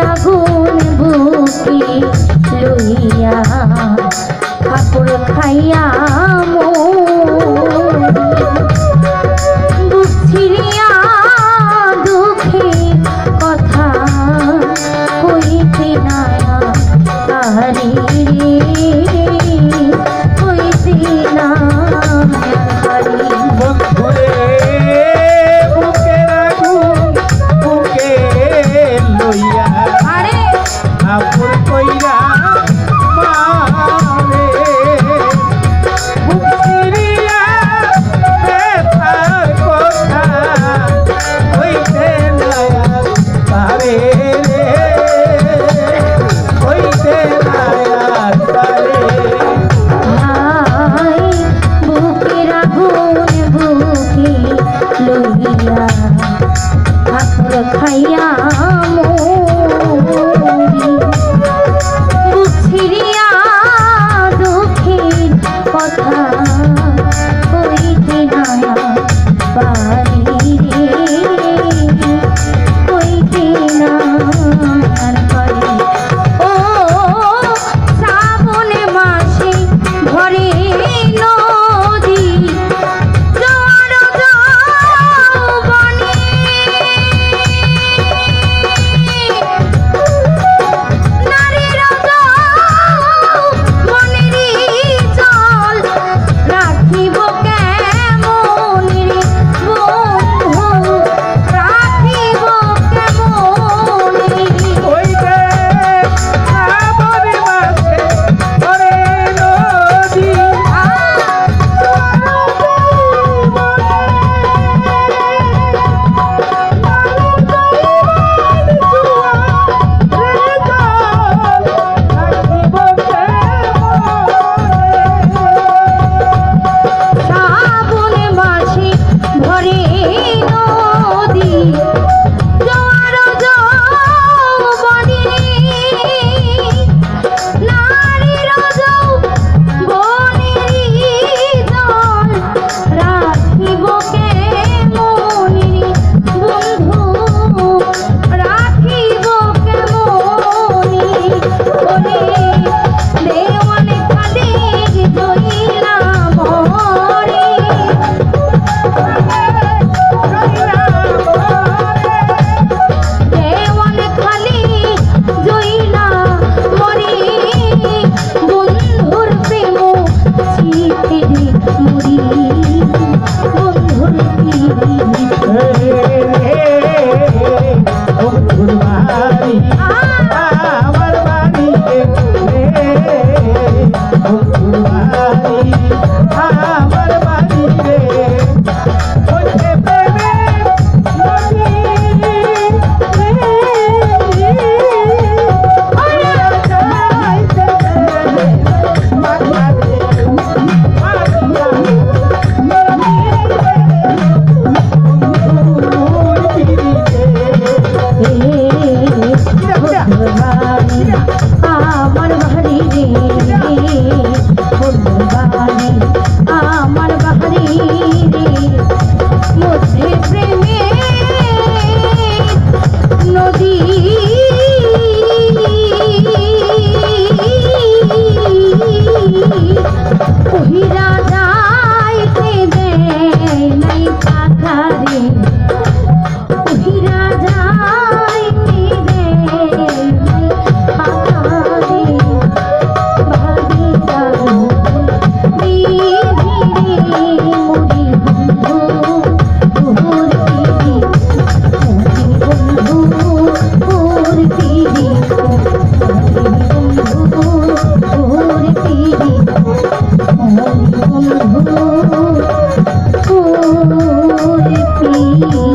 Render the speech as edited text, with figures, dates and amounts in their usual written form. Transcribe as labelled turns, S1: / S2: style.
S1: আগুন বুকে লইয়া কাপড় খাইয়া বুক ছিড়িয়া দুঃখে কথা কইতে না পারি কইতে না পারি
S2: বন্ধুরে বুকের আগুন বুকে লইয়া
S1: আরে
S2: কাপড় কইরা মারে বুক ছিড়িয়া ব্যথার কথা কইতে না পারে রে কইতে না পারে
S1: হাই বুকের আগুন বুকে লইয়া কাপড় খাইয়া বুক ছিড়িয়া দুঃখের কথা কইতে না পারি কইতে না পারি ও শ্রাবণ মাসে ঘরে নদী জোয়ার যৌবনে নারীর যৌবনেরই জল রাখিব কেমন রে বন্ধু রাখিব কেমন রে
S2: ওই যে শ্রাবণ মাসে ঘরে নদী
S1: শ্রাবণ মাসে ভরে নদী জোয়ার যৌবনে নারীর যৌবনেরই জল রাখিব কেমন রে বন্ধু রাখিব কেমন ওরে দেওয়ান খালিক জইলা মরে দেওয়ান খালিক জইলা মরে বন্ধুর প্রেম চিতে মুড়ি বন্ধুর
S2: বন্ধুর বাড়ি আমার বাড়ি রে বন্ধুর বাড়ি আমার বাড়ি রে ওইতে প্রেমে নদী রে ওরা যাইতে মাথাতে
S1: আমার বাড়ি রে বন্ধুর বাড়ি আমার বাড়ি রে মধ্যে প্রেমে নদী কহিরা যাইতে দেয় নাই কাকা রে কহিরা যাইতে দেয় নাই কাকা রে ভাবি যাবো ধীরে ধীরে মুড়ি বন্ধু তোর পিড়ি মুড়ি বন্ধু তোর পিড়ি বন্ধু তোর পিড়ি বন্ধু তোর পিড়ি